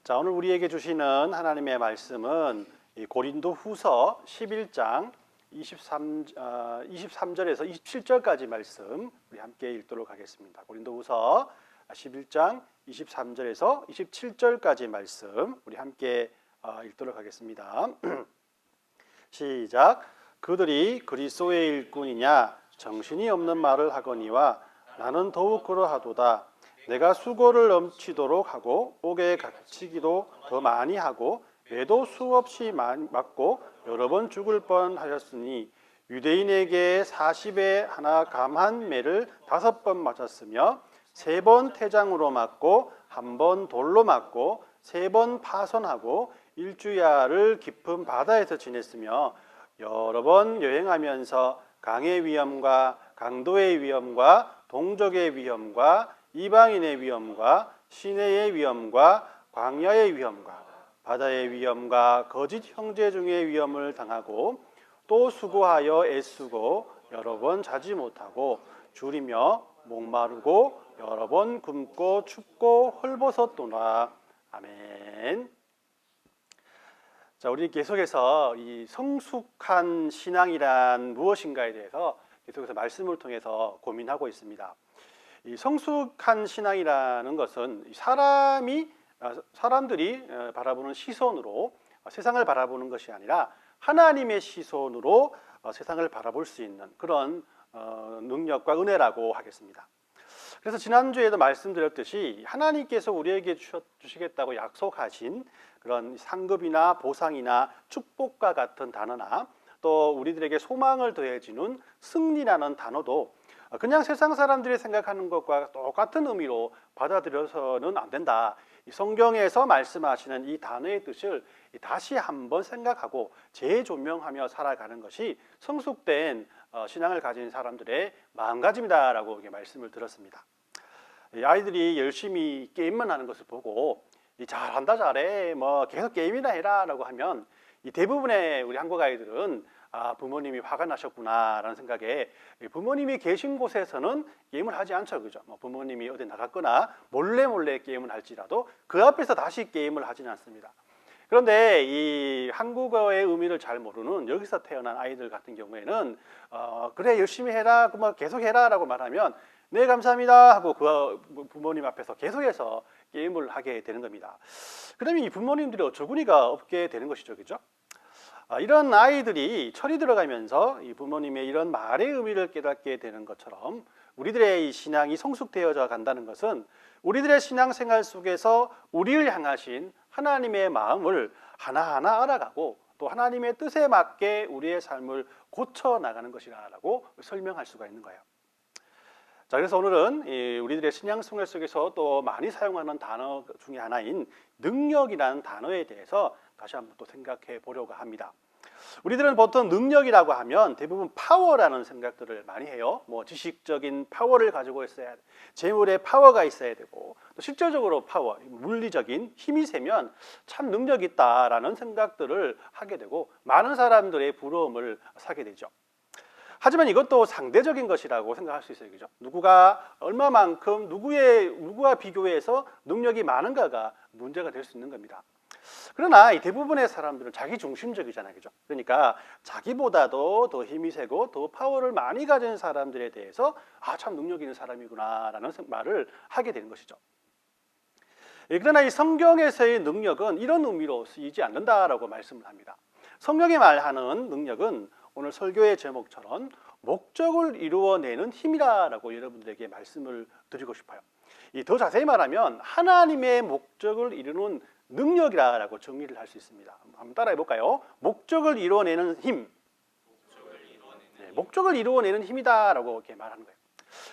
자, 오늘 우리에게 주시는 하나님의 말씀은 이 고린도후서 11장 23절에서 27절까지 말씀 우리 함께 읽도록 하겠습니다. 고린도후서 11장 23절에서 27절까지 말씀 우리 함께 읽도록 하겠습니다. 시작. 그들이 그리스도의 일꾼이냐 정신이 없는 말을 하거니와 나는 더욱 그러하도다. 내가 수고를 넘치도록 하고 옥에 갇히기도 더 많이 하고 매도 수없이 맞고 여러 번 죽을 뻔하였으니 유대인에게 40에 하나 감한 매를 5번 맞았으며 3번 태장으로 맞고 1번 돌로 맞고 3번 파손하고 일주야를 깊은 바다에서 지냈으며 여러 번 여행하면서 강의 위험과 강도의 위험과 동족의 위험과 이방인의 위험과 시내의 위험과 광야의 위험과 바다의 위험과 거짓 형제 중의 위험을 당하고 또 수고하여 애쓰고 여러 번 자지 못하고 줄이며 목마르고 여러 번 굶고 춥고 헐벗었도다. 아멘. 자, 우리 계속해서 이 성숙한 신앙이란 무엇인가에 대해서 계속해서 말씀을 통해서 고민하고 있습니다. 이 성숙한 신앙이라는 것은 사람들이 바라보는 시선으로 세상을 바라보는 것이 아니라 하나님의 시선으로 세상을 바라볼 수 있는 그런 능력과 은혜라고 하겠습니다. 그래서 지난주에도 말씀드렸듯이 하나님께서 우리에게 주시겠다고 약속하신 그런 상급이나 보상이나 축복과 같은 단어나 또 우리들에게 소망을 더해주는 승리라는 단어도 그냥 세상 사람들이 생각하는 것과 똑같은 의미로 받아들여서는 안 된다. 이 성경에서 말씀하시는 이 단어의 뜻을 다시 한번 생각하고 재조명하며 살아가는 것이 성숙된 신앙을 가진 사람들의 마음가짐이다라고 이렇게 말씀을 들었습니다. 아이들이 열심히 게임만 하는 것을 보고 잘한다 잘해 뭐 계속 게임이나 해라라고 하면 이 대부분의 우리 한국 아이들은 부모님이 화가 나셨구나라는 생각에 부모님이 계신 곳에서는 게임을 하지 않죠, 그죠? 부모님이 어디 나갔거나 몰래 게임을 할지라도 그 앞에서 다시 게임을 하지는 않습니다. 그런데 이 한국어의 의미를 잘 모르는 여기서 태어난 아이들 같은 경우에는 그래 열심히 해라, 뭐 계속 해라라고 말하면 네 감사합니다 하고 그 부모님 앞에서 계속해서 게임을 하게 되는 겁니다. 그러면 이 부모님들이 어처구니가 없게 되는 것이죠, 그죠? 이런 아이들이 철이 들어가면서 이 부모님의 이런 말의 의미를 깨닫게 되는 것처럼 우리들의 이 신앙이 성숙되어져 간다는 것은 우리들의 신앙생활 속에서 우리를 향하신 하나님의 마음을 하나하나 알아가고 또 하나님의 뜻에 맞게 우리의 삶을 고쳐 나가는 것이라고 설명할 수가 있는 거예요. 자, 그래서 오늘은 우리들의 신앙생활 속에서 또 많이 사용하는 단어 중에 하나인 능력이라는 단어에 대해서 다시 한번 또 생각해 보려고 합니다. 우리들은 보통 능력이라고 하면 대부분 파워라는 생각들을 많이 해요. 뭐 지식적인 파워를 가지고 있어야 돼. 재물의 파워가 있어야 되고 또 실질적으로 파워, 물리적인 힘이 세면 참 능력 있다라는 생각들을 하게 되고 많은 사람들의 부러움을 사게 되죠. 하지만 이것도 상대적인 것이라고 생각할 수 있어요, 그죠? 누구가 얼마만큼 누구와 비교해서 능력이 많은가가 문제가 될 수 있는 겁니다. 그러나 이 대부분의 사람들은 자기 중심적이잖아요, 그죠? 그러니까 자기보다도 더 힘이 세고 더 파워를 많이 가진 사람들에 대해서 참 능력 있는 사람이구나라는 말을 하게 되는 것이죠. 그러나 이 성경에서의 능력은 이런 의미로 쓰이지 않는다라고 말씀을 합니다. 성경이 말하는 능력은 오늘 설교의 제목처럼 목적을 이루어내는 힘이라고 여러분들에게 말씀을 드리고 싶어요. 더 자세히 말하면 하나님의 목적을 이루는 능력이라고 정의를 할 수 있습니다. 한번 따라해 볼까요? 목적을 이루어내는 힘. 목적을 이루어내는 힘이다라고 이렇게 말하는 거예요.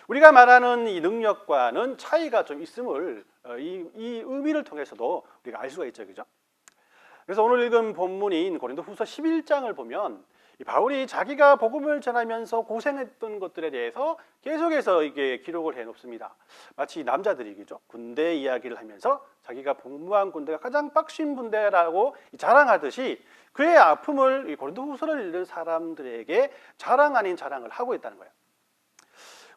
우리가 말하는 이 능력과는 차이가 좀 있음을 이 의미를 통해서도 우리가 알 수가 있죠, 그죠? 그래서 오늘 읽은 본문인 고린도후서 11장을 보면 바울이 자기가 복음을 전하면서 고생했던 것들에 대해서 계속해서 이게 기록을 해놓습니다. 마치 남자들이죠. 군대 이야기를 하면서 자기가 복무한 군대가 가장 빡신 군대라고 자랑하듯이 그의 아픔을 고린도후서를 읽는 사람들에게 자랑 아닌 자랑을 하고 있다는 거예요.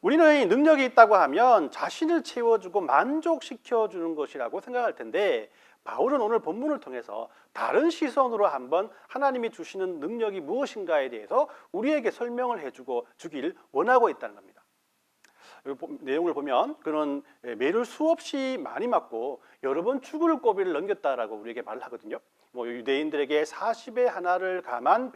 우리는 능력이 있다고 하면 자신을 채워주고 만족시켜주는 것이라고 생각할 텐데 바울은 오늘 본문을 통해서 다른 시선으로 한번 하나님이 주시는 능력이 무엇인가에 대해서 우리에게 설명을 해주고 주길 원하고 있다는 겁니다. 내용을 보면 그는 매를 수없이 많이 맞고 여러 번 죽을 고비를 넘겼다라고 우리에게 말을 하거든요. 유대인들에게 40에 하나를 감한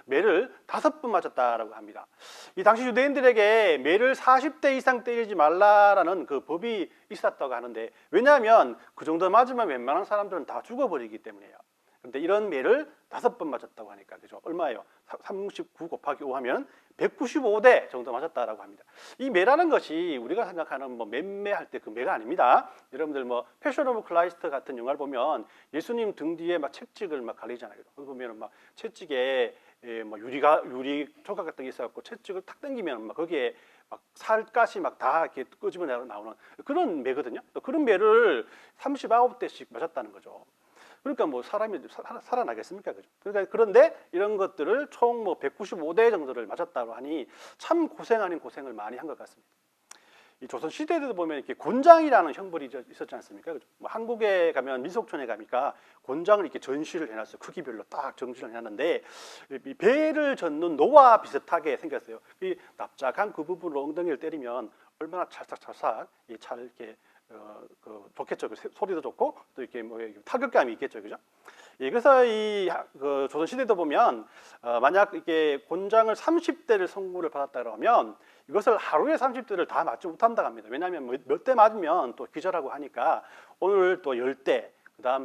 매를 5번 맞았다라고 합니다. 이 당시 유대인들에게 매를 40대 이상 때리지 말라라는 그 법이 있었다고 하는데, 왜냐하면 그 정도 맞으면 웬만한 사람들은 다 죽어버리기 때문이에요. 그런데 이런 매를 5번 맞았다고 하니까, 그죠? 얼마예요? 39 곱하기 5 하면 195대 정도 맞았다라고 합니다. 이 매라는 것이 우리가 생각하는 맴매할 때 그 매가 아닙니다. 여러분들 패션 오브 크라이스트 같은 영화를 보면 예수님 등 뒤에 막 채찍을 막 갈리잖아요. 거기 보면 막 채찍에 유리 조각 같은 게 있어갖고 채찍을 탁 당기면 막 거기에 막 살갗이 막 다 이렇게 끄집어 나오는 그런 매거든요. 그런 매를 39대씩 맞았다는 거죠. 그러니까 사람이 살아나겠습니까? 그죠? 그런데 이런 것들을 총 195대 정도를 맞았다고 하니 참 고생 아닌 고생을 많이 한 것 같습니다. 이 조선 시대에도 보면 이렇게 곤장이라는 형벌이 있었지 않습니까? 그죠? 한국에 가면 민속촌에 가니까 곤장을 이렇게 전시를 해놨어요. 크기별로 딱 정시를 해놨는데 이 배를 젓는 노와 비슷하게 생겼어요. 이 납작한 그 부분으로 엉덩이를 때리면 얼마나 찰싹찰싹 이 찰 이렇게 좋겠죠. 소리도 좋고 또 이렇게 타격감이 있겠죠, 그죠? 예, 그래서 그 조선 시대도 보면 만약 이게 곤장을 30대를 선고를 받았다고 하면 이것을 하루에 30대를 다 맞지 못한다고 합니다. 왜냐하면 몇 대 맞으면 또 기절하고 하니까 오늘 또 10대,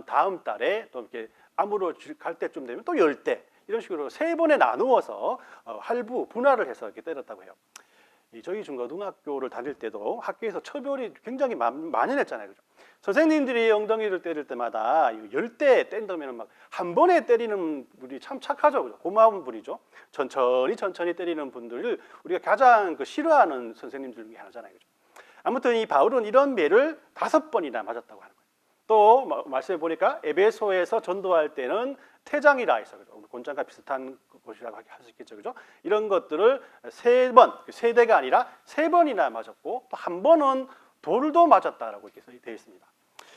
다음 달에 또 이렇게 암으로 갈 때쯤 되면 또 10대 이런 식으로 3번에 나누어서 분할을 해서 이렇게 때렸다고 해요. 저희 중고등학교를 다닐 때도 학교에서 처벌이 굉장히 만연했잖아요. 그죠? 선생님들이 엉덩이를 때릴 때마다 10대 때린다면 막 한 번에 때리는 분이 참 착하죠. 그죠? 고마운 분이죠. 천천히 때리는 분들을 우리가 가장 싫어하는 선생님들 중에 하나잖아요. 그죠? 아무튼 이 바울은 이런 매를 5번이나 맞았다고 하는 거예요. 또 말씀해 보니까 에베소에서 전도할 때는 태장이라 해서 곤장과 비슷한 곳이라고 할 수 있겠죠, 그죠? 이런 것들을 3대가 아니라 3번이나 맞았고 또 한 번은 돌도 맞았다라고 이렇게 되어 있습니다.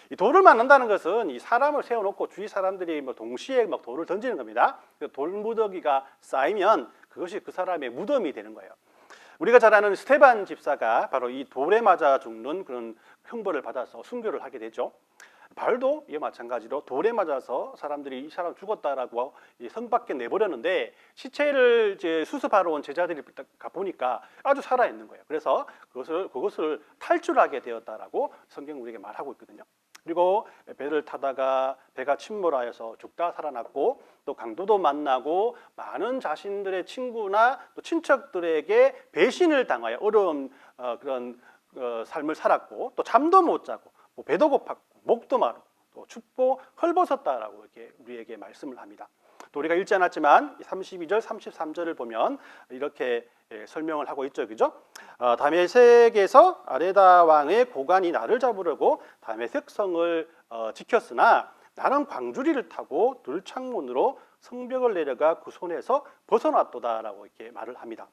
이 돌을 맞는다는 것은 이 사람을 세워놓고 주위 사람들이 동시에 돌을 던지는 겁니다. 돌 무더기가 쌓이면 그것이 그 사람의 무덤이 되는 거예요. 우리가 잘 아는 스테반 집사가 바로 이 돌에 맞아 죽는 그런 형벌을 받아서 순교를 하게 되죠. 바울도 이와 마찬가지로 돌에 맞아서 사람들이 이 사람 죽었다라고 성 밖에 내버렸는데 시체를 이제 수습하러 온 제자들이 가보니까 아주 살아있는 거예요. 그래서 그것을 탈출하게 되었다라고 성경 우리에게 말하고 있거든요. 그리고 배를 타다가 배가 침몰하여서 죽다 살아났고 또 강도도 만나고 많은 자신들의 친구나 또 친척들에게 배신을 당하여 어려운 그런 삶을 살았고 또 잠도 못 자고 배도 고팠고 목도 마르고 또 춥고 헐벗었다라고 이렇게 우리에게 말씀을 합니다. 또 우리가 읽지 않았지만 32절, 33절을 보면 이렇게 설명을 하고 있죠, 그죠? 다메섹에서 아레다 왕의 고관이 나를 잡으려고 다메섹 성을 지켰으나 나는 광주리를 타고 들창문으로 성벽을 내려가 그 손에서 벗어났도다라고 이렇게 말을 합니다.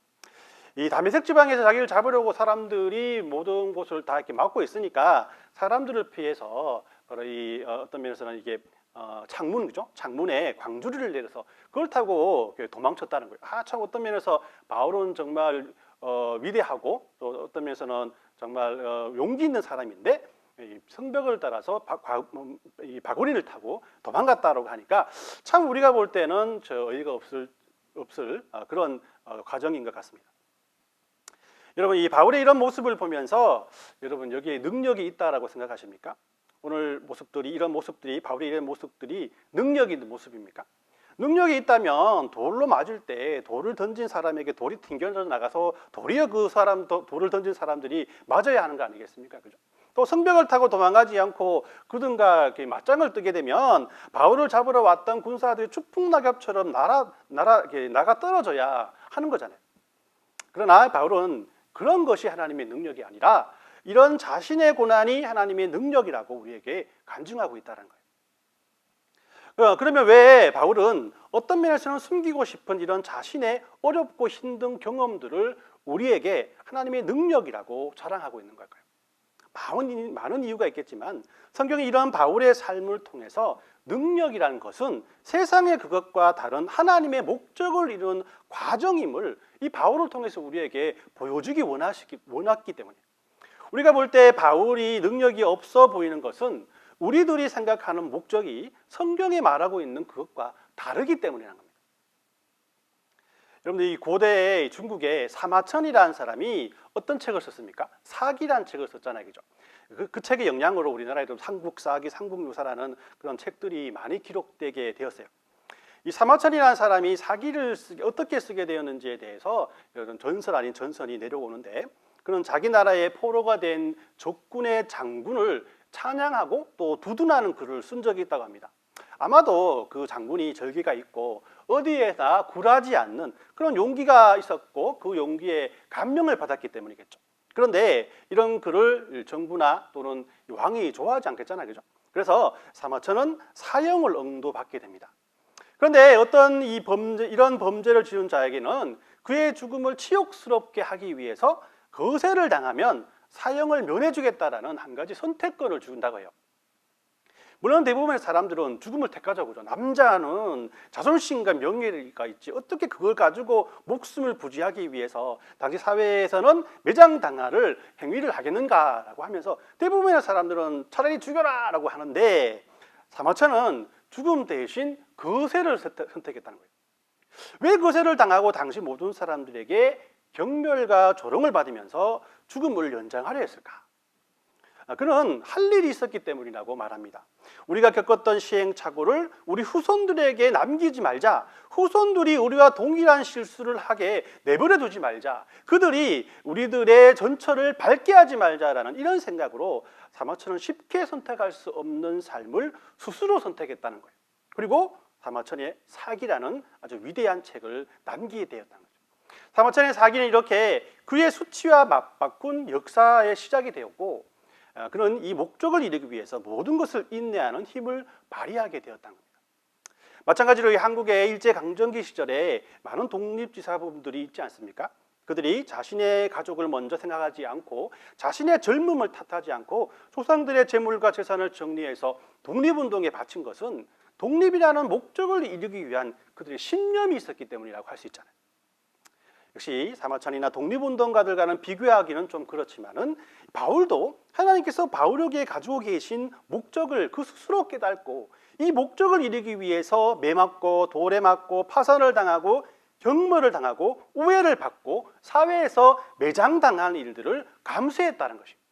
이 다메섹 지방에서 자기를 잡으려고 사람들이 모든 곳을 다 이렇게 막고 있으니까 사람들을 피해서 어떤 면에서는 이게 창문, 그죠? 창문에 광주리를 내려서 그걸 타고 도망쳤다는 거예요. 참 어떤 면에서 바울은 정말 위대하고 또 어떤 면에서는 정말 용기 있는 사람인데 성벽을 따라서 바구니를 타고 도망갔다고 하니까 참 우리가 볼 때는 어이가 없을 그런 과정인 것 같습니다. 여러분, 이 바울의 이런 모습을 보면서 여러분 여기에 능력이 있다라고 생각하십니까? 오늘 바울의 이런 모습들이 능력이 있는 모습입니까? 능력이 있다면 돌로 맞을 때 돌을 던진 사람에게 돌이 튕겨져 나가서 도리어 돌을 던진 사람들이 맞아야 하는 거 아니겠습니까? 그죠? 또 성벽을 타고 도망가지 않고 그든가 맞짱을 뜨게 되면 바울을 잡으러 왔던 군사들이 추풍낙엽처럼 나가 떨어져야 하는 거잖아요. 그러나 바울은 그런 것이 하나님의 능력이 아니라 이런 자신의 고난이 하나님의 능력이라고 우리에게 간증하고 있다는 거예요. 그러면 왜 바울은 어떤 면에서는 숨기고 싶은 이런 자신의 어렵고 힘든 경험들을 우리에게 하나님의 능력이라고 자랑하고 있는 걸까요? 많은 이유가 있겠지만 성경이 이런 바울의 삶을 통해서 능력이라는 것은 세상의 그것과 다른 하나님의 목적을 이루는 과정임을 이 바울을 통해서 우리에게 보여주기 원했기 때문에, 우리가 볼 때 바울이 능력이 없어 보이는 것은 우리들이 생각하는 목적이 성경에 말하고 있는 그것과 다르기 때문이라는 겁니다. 여러분들, 이 고대 중국에 사마천이라는 사람이 어떤 책을 썼습니까? 사기라는 책을 썼잖아요, 그죠? 그 책의 영향으로 우리나라에도 삼국사기, 삼국유사라는 그런 책들이 많이 기록되게 되었어요. 이 사마천이라는 사람이 사기를 어떻게 쓰게 되었는지에 대해서 이런 전설 아닌 전설이 내려오는데, 그는 자기 나라의 포로가 된 적군의 장군을 찬양하고 또 두둔하는 글을 쓴 적이 있다고 합니다. 아마도 그 장군이 절기가 있고 어디에나 굴하지 않는 그런 용기가 있었고 그 용기에 감명을 받았기 때문이겠죠. 그런데 이런 글을 정부나 또는 왕이 좋아하지 않겠잖아요, 그죠? 그래서 사마천은 사형을 응도받게 됩니다. 그런데 어떤 이런 범죄를 지은 자에게는 그의 죽음을 치욕스럽게 하기 위해서 거세를 당하면 사형을 면해주겠다라는 한 가지 선택권을 준다고 해요. 물론 대부분의 사람들은 죽음을 택하자고 그러죠. 남자는 자존심과 명예가 있지 어떻게 그걸 가지고 목숨을 부지하기 위해서 당시 사회에서는 매장당할 행위를 하겠는가라고 하면서 대부분의 사람들은 차라리 죽여라 라고 하는데, 사마천은 죽음 대신 거세를 선택했다는 거예요. 왜 거세를 당하고 당시 모든 사람들에게 경멸과 조롱을 받으면서 죽음을 연장하려 했을까? 그는 할 일이 있었기 때문이라고 말합니다. 우리가 겪었던 시행착오를 우리 후손들에게 남기지 말자. 후손들이 우리와 동일한 실수를 하게 내버려 두지 말자. 그들이 우리들의 전철을 밟게 하지 말자라는 이런 생각으로 사마천은 쉽게 선택할 수 없는 삶을 스스로 선택했다는 거예요. 그리고 사마천의 사기라는 아주 위대한 책을 남기게 되었다는 거죠. 사마천의 사기는 이렇게 그의 수치와 맞바꾼 역사의 시작이 되었고, 그는 이 목적을 이루기 위해서 모든 것을 인내하는 힘을 발휘하게 되었다는 겁니다. 마찬가지로 이 한국의 일제강점기 시절에 많은 독립지사분들이 있지 않습니까? 그들이 자신의 가족을 먼저 생각하지 않고 자신의 젊음을 탓하지 않고 조상들의 재물과 재산을 정리해서 독립운동에 바친 것은 독립이라는 목적을 이루기 위한 그들의 신념이 있었기 때문이라고 할 수 있잖아요. 역시 사마천이나 독립운동가들과는 비교하기는 좀 그렇지만은 바울도 하나님께서 바울에게 가지고 계신 목적을 그 스스로 깨닫고 이 목적을 이루기 위해서 매 맞고 돌에 맞고 파선을 당하고 경멸을 당하고 우애를 받고 사회에서 매장당한 일들을 감수했다는 것입니다.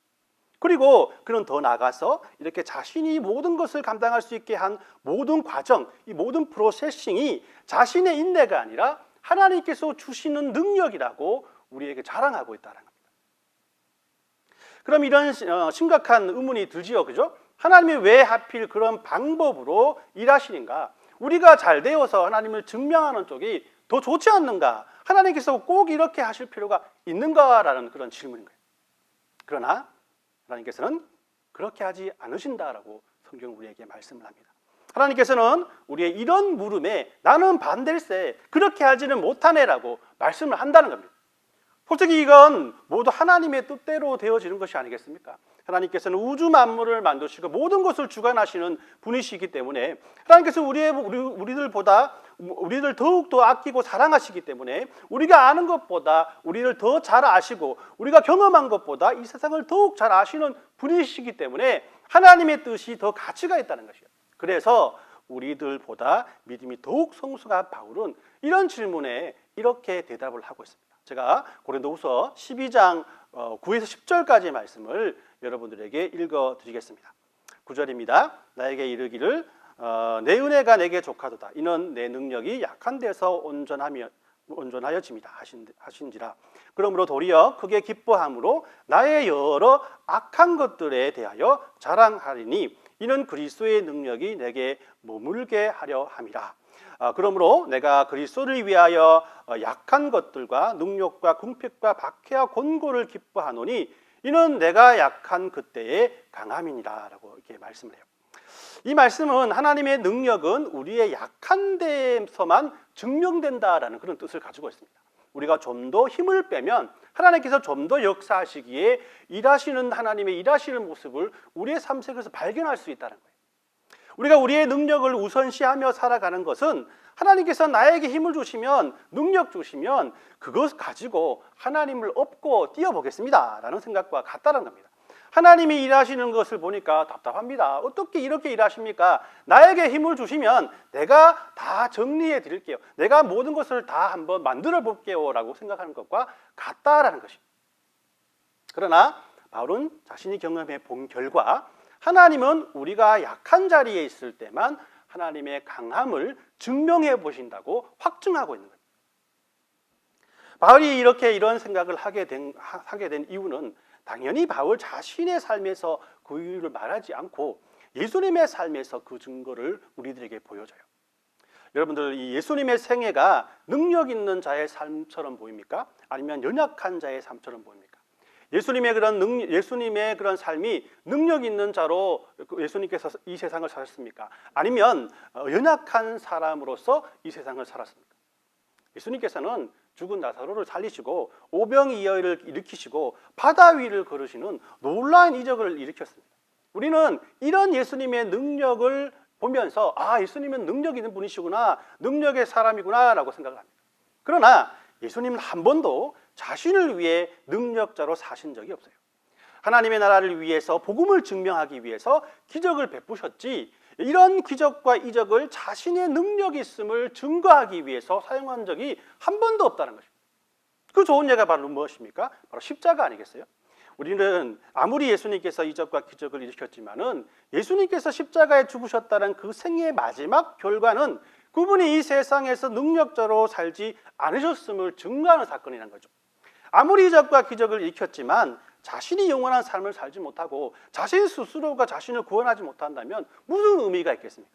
그리고 그는 더 나아가서 이렇게 자신이 모든 것을 감당할 수 있게 한 모든 과정, 이 모든 프로세싱이 자신의 인내가 아니라 하나님께서 주시는 능력이라고 우리에게 자랑하고 있다는 겁니다. 그럼 이런 심각한 의문이 들지요, 그죠? 하나님이 왜 하필 그런 방법으로 일하시는가? 우리가 잘 되어서 하나님을 증명하는 쪽이 더 좋지 않는가? 하나님께서 꼭 이렇게 하실 필요가 있는가라는 그런 질문인 거예요. 그러나 하나님께서는 그렇게 하지 않으신다라고 성경 우리에게 말씀을 합니다. 하나님께서는 우리의 이런 물음에 나는 반댈세, 그렇게 하지는 못하네라고 말씀을 한다는 겁니다. 솔직히 이건 모두 하나님의 뜻대로 되어지는 것이 아니겠습니까? 하나님께서는 우주 만물을 만드시고 모든 것을 주관하시는 분이시기 때문에 하나님께서 우리들 더욱더 아끼고 사랑하시기 때문에 우리가 아는 것보다 우리를 더 잘 아시고 우리가 경험한 것보다 이 세상을 더욱 잘 아시는 분이시기 때문에 하나님의 뜻이 더 가치가 있다는 것이에요. 그래서 우리들보다 믿음이 더욱 성숙한 바울은 이런 질문에 이렇게 대답을 하고 있습니다. 제가 고린도후서 12장 9에서 10절까지의 말씀을 여러분들에게 읽어드리겠습니다. 9절입니다. 나에게 이르기를 내 은혜가 내게 족하도다. 이는 내 능력이 약한 데서 온전하여짐이다 하신지라. 그러므로 도리어 크게 기뻐함으로 나의 여러 악한 것들에 대하여 자랑하리니 이는 그리스도의 능력이 내게 머물게 하려 함이라. 그러므로 내가 그리스도를 위하여 약한 것들과 능력과 궁핍과 박해와 곤고를 기뻐하노니 이는 내가 약한 그때의 강함이니라 라고 이렇게 말씀을 해요. 이 말씀은 하나님의 능력은 우리의 약한 데에서만 증명된다라는 그런 뜻을 가지고 있습니다. 우리가 좀 더 힘을 빼면 하나님께서 좀 더 역사하시기에 일하시는 하나님의 일하시는 모습을 우리의 삶 속에서 발견할 수 있다는 거예요. 우리가 우리의 능력을 우선시하며 살아가는 것은 하나님께서 나에게 힘을 주시면, 능력 주시면 그것 가지고 하나님을 업고 뛰어보겠습니다 라는 생각과 같다는 겁니다. 하나님이 일하시는 것을 보니까 답답합니다. 어떻게 이렇게 일하십니까? 나에게 힘을 주시면 내가 다 정리해 드릴게요. 내가 모든 것을 다 한번 만들어 볼게요 라고 생각하는 것과 같다라는 것입니다. 그러나 바울은 자신이 경험해 본 결과 하나님은 우리가 약한 자리에 있을 때만 하나님의 강함을 증명해 보신다고 확증하고 있는 거예요. 바울이 이런 생각을 하게 된 이유는 당연히 바울 자신의 삶에서 그 이유를 말하지 않고 예수님의 삶에서 그 증거를 우리들에게 보여줘요. 여러분들, 이 예수님의 생애가 능력 있는 자의 삶처럼 보입니까? 아니면 연약한 자의 삶처럼 보입니까? 예수님의 그런 삶이 능력 있는 자로 예수님께서 이 세상을 사셨습니까? 아니면 연약한 사람으로서 이 세상을 살았습니까? 예수님께서는 죽은 나사로를 살리시고 오병이어를 일으키시고 바다 위를 걸으시는 놀라운 이적을 일으켰습니다. 우리는 이런 예수님의 능력을 보면서 예수님은 능력 있는 분이시구나, 능력의 사람이구나 라고 생각을 합니다. 그러나 예수님은 한 번도 자신을 위해 능력자로 사신 적이 없어요. 하나님의 나라를 위해서, 복음을 증명하기 위해서 기적을 베푸셨지, 이런 기적과 이적을 자신의 능력이 있음을 증거하기 위해서 사용한 적이 한 번도 없다는 것입니다. 그 좋은 예가 바로 무엇입니까? 바로 십자가 아니겠어요? 우리는 아무리 예수님께서 이적과 기적을 일으켰지만은 예수님께서 십자가에 죽으셨다는 그 생애의 마지막 결과는 그분이 이 세상에서 능력자로 살지 않으셨음을 증거하는 사건이라는 거죠. 아무리 이적과 기적을 일으켰지만 자신이 영원한 삶을 살지 못하고 자신 스스로가 자신을 구원하지 못한다면 무슨 의미가 있겠습니까?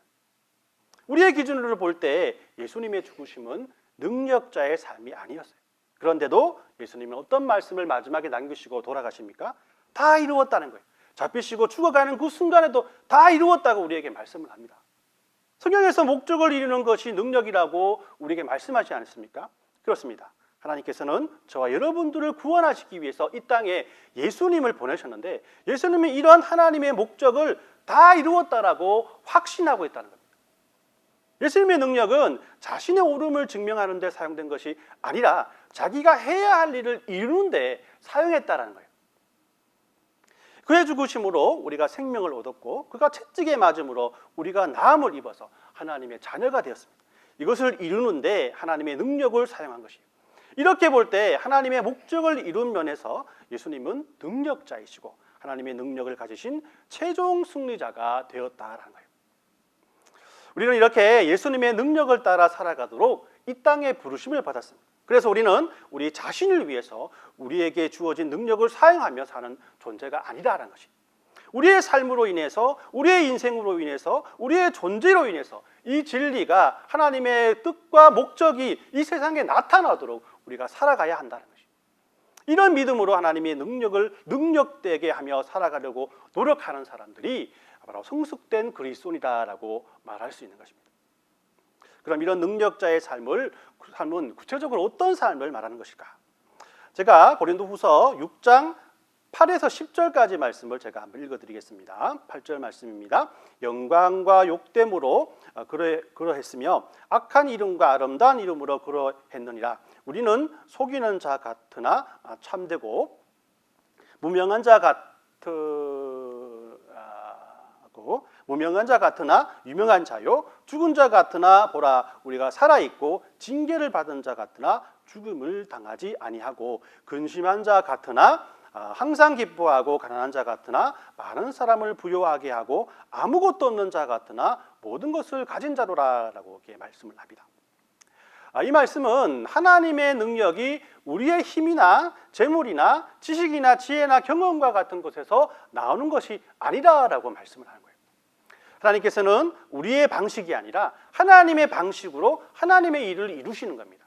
우리의 기준으로 볼 때 예수님의 죽으심은 능력자의 삶이 아니었어요. 그런데도 예수님은 어떤 말씀을 마지막에 남기시고 돌아가십니까? 다 이루었다는 거예요. 잡히시고 죽어가는 그 순간에도 다 이루었다고 우리에게 말씀을 합니다. 성경에서 목적을 이루는 것이 능력이라고 우리에게 말씀하지 않습니까? 그렇습니다. 하나님께서는 저와 여러분들을 구원하시기 위해서 이 땅에 예수님을 보내셨는데 예수님이 이러한 하나님의 목적을 다 이루었다라고 확신하고 있다는 겁니다. 예수님의 능력은 자신의 옳음을 증명하는 데 사용된 것이 아니라 자기가 해야 할 일을 이루는 데 사용했다는 거예요. 그의 죽으심으로 우리가 생명을 얻었고 그가 채찍에 맞음으로 우리가 나음을 입어서 하나님의 자녀가 되었습니다. 이것을 이루는 데 하나님의 능력을 사용한 것이에요. 이렇게 볼 때 하나님의 목적을 이룬 면에서 예수님은 능력자이시고 하나님의 능력을 가지신 최종 승리자가 되었다라는 거예요. 우리는 이렇게 예수님의 능력을 따라 살아가도록 이 땅에 부르심을 받았습니다. 그래서 우리는 우리 자신을 위해서 우리에게 주어진 능력을 사용하며 사는 존재가 아니라는 것입니다. 우리의 삶으로 인해서, 우리의 인생으로 인해서, 우리의 존재로 인해서 이 진리가 하나님의 뜻과 목적이 이 세상에 나타나도록 우리가 살아가야 한다는 것입니다. 이런 믿음으로 하나님의 능력을 능력되게 하며 살아가려고 노력하는 사람들이 바로 성숙된 그리스도인이다라고 말할 수 있는 것입니다. 그럼 이런 능력자의 삶은 구체적으로 어떤 삶을 말하는 것일까? 제가 고린도후서 6장 8에서 10절까지 말씀을 제가 한번 읽어드리겠습니다. 8절 말씀입니다. 영광과 욕됨으로 그러했으며 악한 이름과 아름다운 이름으로 그러했느니라. 우리는 속이는 자 같으나 참되고 무명한 자 같으나 유명한 자요, 죽은 자 같으나 보라 우리가 살아있고 징계를 받은 자 같으나 죽음을 당하지 아니하고 근심한 자 같으나 항상 기뻐하고 가난한 자 같으나 많은 사람을 부요하게 하고 아무것도 없는 자 같으나 모든 것을 가진 자로라라고 이렇게 말씀을 합니다. 이 말씀은 하나님의 능력이 우리의 힘이나 재물이나 지식이나 지혜나 경험과 같은 것에서 나오는 것이 아니다라고 말씀을 하는 거예요. 하나님께서는 우리의 방식이 아니라 하나님의 방식으로 하나님의 일을 이루시는 겁니다.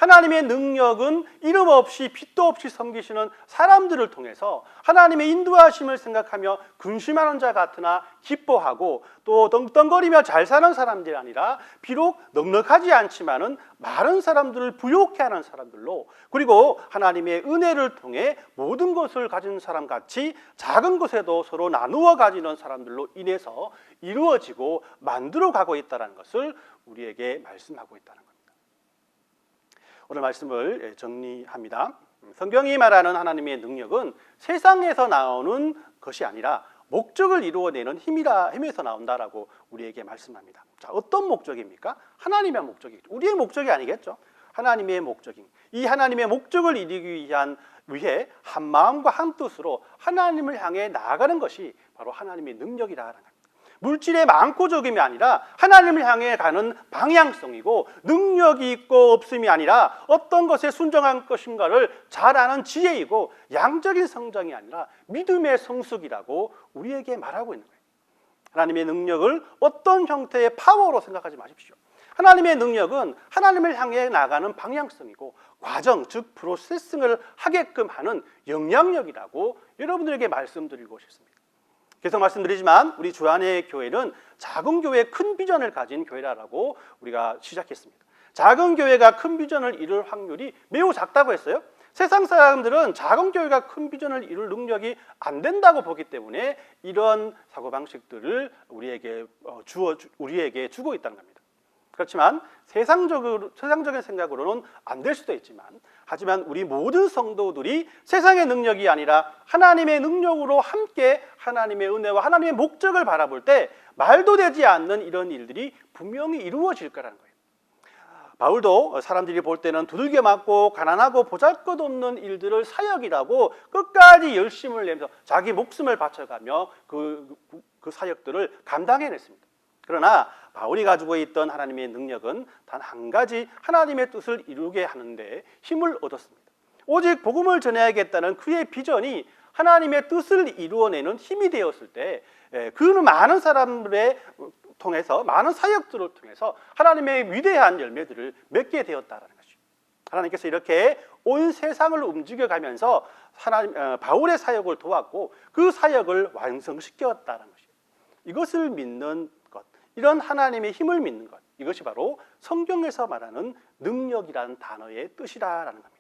하나님의 능력은 이름 없이 빛도 없이 섬기시는 사람들을 통해서 하나님의 인도하심을 생각하며 근심하는 자 같으나 기뻐하고 또 떵떵거리며 잘 사는 사람들이 아니라 비록 넉넉하지 않지만은 많은 사람들을 부욕해 하는 사람들로, 그리고 하나님의 은혜를 통해 모든 것을 가진 사람 같이 작은 것에도 서로 나누어 가지는 사람들로 인해서 이루어지고 만들어 가고 있다는 것을 우리에게 말씀하고 있다는 겁니다. 오늘 말씀을 정리합니다. 성경이 말하는 하나님의 능력은 세상에서 나오는 것이 아니라 목적을 이루어내는 힘에서 나온다라고 우리에게 말씀합니다. 자, 어떤 목적입니까? 하나님의 목적이겠죠. 우리의 목적이 아니겠죠. 하나님의 목적인, 이 하나님의 목적을 이루기 위해 한 마음과 한 뜻으로 하나님을 향해 나아가는 것이 바로 하나님의 능력이라는 겁니다. 물질의 많고 적음이 아니라 하나님을 향해 가는 방향성이고, 능력이 있고 없음이 아니라 어떤 것에 순종한 것인가를 잘 아는 지혜이고, 양적인 성장이 아니라 믿음의 성숙이라고 우리에게 말하고 있는 거예요. 하나님의 능력을 어떤 형태의 파워로 생각하지 마십시오. 하나님의 능력은 하나님을 향해 나가는 방향성이고 과정, 즉 프로세싱을 하게끔 하는 영향력이라고 여러분들에게 말씀드리고 싶습니다. 계속 말씀드리지만 우리 주안의 교회는 작은 교회의 큰 비전을 가진 교회라고 우리가 시작했습니다. 작은 교회가 큰 비전을 이룰 확률이 매우 작다고 했어요. 세상 사람들은 작은 교회가 큰 비전을 이룰 능력이 안 된다고 보기 때문에 이런 사고방식들을 우리에게 주고 있다는 겁니다. 그렇지만 세상적인 생각으로는 안 될 수도 있지만, 하지만 우리 모든 성도들이 세상의 능력이 아니라 하나님의 능력으로 함께 하나님의 은혜와 하나님의 목적을 바라볼 때 말도 되지 않는 이런 일들이 분명히 이루어질 거라는 거예요. 바울도 사람들이 볼 때는 두들겨 맞고 가난하고 보잘것없는 일들을 사역이라고 끝까지 열심을 내면서 자기 목숨을 바쳐가며 그 사역들을 감당해냈습니다. 그러나 바울이 가지고 있던 하나님의 능력은 단 한 가지, 하나님의 뜻을 이루게 하는데 힘을 얻었습니다. 오직 복음을 전해야겠다는 그의 비전이 하나님의 뜻을 이루어내는 힘이 되었을 때, 그는 많은 사람들의 통해서, 많은 사역들을 통해서 하나님의 위대한 열매들을 맺게 되었다는 것이죠. 하나님께서 이렇게 온 세상을 움직여가면서 바울의 사역을 도왔고 그 사역을 완성시켰다는 것이죠. 이것을 믿는 것, 이런 하나님의 힘을 믿는 것, 이것이 바로 성경에서 말하는 능력이라는 단어의 뜻이라는 겁니다.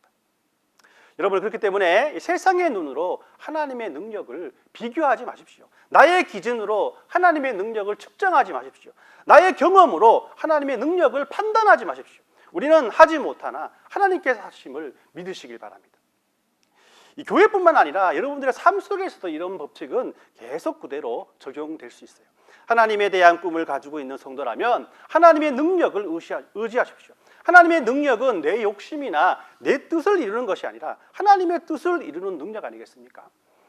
여러분, 그렇기 때문에 세상의 눈으로 하나님의 능력을 비교하지 마십시오. 나의 기준으로 하나님의 능력을 측정하지 마십시오. 나의 경험으로 하나님의 능력을 판단하지 마십시오. 우리는 하지 못하나 하나님께서 하심을 믿으시길 바랍니다. 이 교회뿐만 아니라 여러분들의 삶 속에서도 이런 법칙은 계속 그대로 적용될 수 있어요. 하나님에 대한 꿈을 가지고 있는 성도라면 하나님의 능력을 의지하십시오. 하나님의 능력은 내 욕심이나 내 뜻을 이루는 것이 아니라 하나님의 뜻을 이루는 능력 아니겠습니까?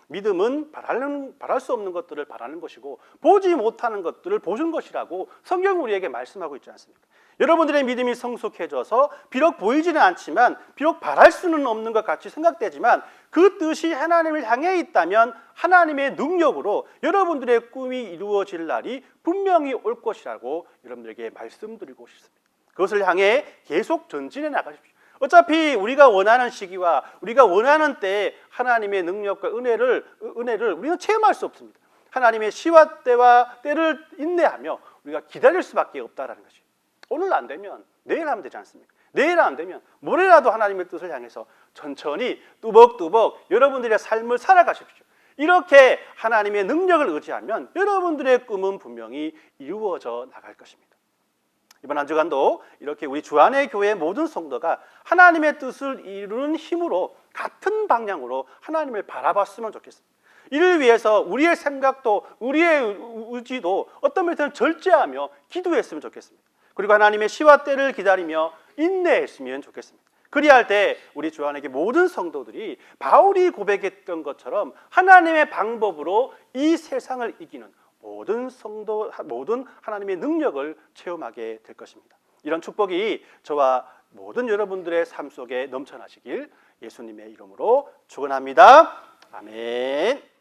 믿음은 바랄 수 없는 것들을 바라는 것이고 보지 못하는 것들을 보는 것이라고 성경은 우리에게 말씀하고 있지 않습니까? 여러분들의 믿음이 성숙해져서 비록 보이지는 않지만, 비록 바랄 수는 없는 것 같이 생각되지만 그 뜻이 하나님을 향해 있다면 하나님의 능력으로 여러분들의 꿈이 이루어질 날이 분명히 올 것이라고 여러분들에게 말씀드리고 싶습니다. 그것을 향해 계속 전진해 나가십시오. 어차피 우리가 원하는 시기와 우리가 원하는 때에 하나님의 능력과 은혜를 우리는 체험할 수 없습니다. 하나님의 시와 때를 인내하며 우리가 기다릴 수밖에 없다라는 것이죠. 오늘 안 되면 내일 하면 되지 않습니까? 내일 안 되면 모레라도 하나님의 뜻을 향해서 천천히 뚜벅뚜벅 여러분들의 삶을 살아가십시오. 이렇게 하나님의 능력을 의지하면 여러분들의 꿈은 분명히 이루어져 나갈 것입니다. 이번 한 주간도 이렇게 우리 주안의 교회 모든 성도가 하나님의 뜻을 이루는 힘으로 같은 방향으로 하나님을 바라봤으면 좋겠습니다. 이를 위해서 우리의 생각도 우리의 의지도 어떤 면에서는 절제하며 기도했으면 좋겠습니다. 그리고 하나님의 시와 때를 기다리며 인내했으면 좋겠습니다. 그리할 때 우리 주안에게 모든 성도들이 바울이 고백했던 것처럼 하나님의 방법으로 이 세상을 이기는 모든 하나님의 능력을 체험하게 될 것입니다. 이런 축복이 저와 모든 여러분들의 삶 속에 넘쳐나시길 예수님의 이름으로 축원합니다. 아멘.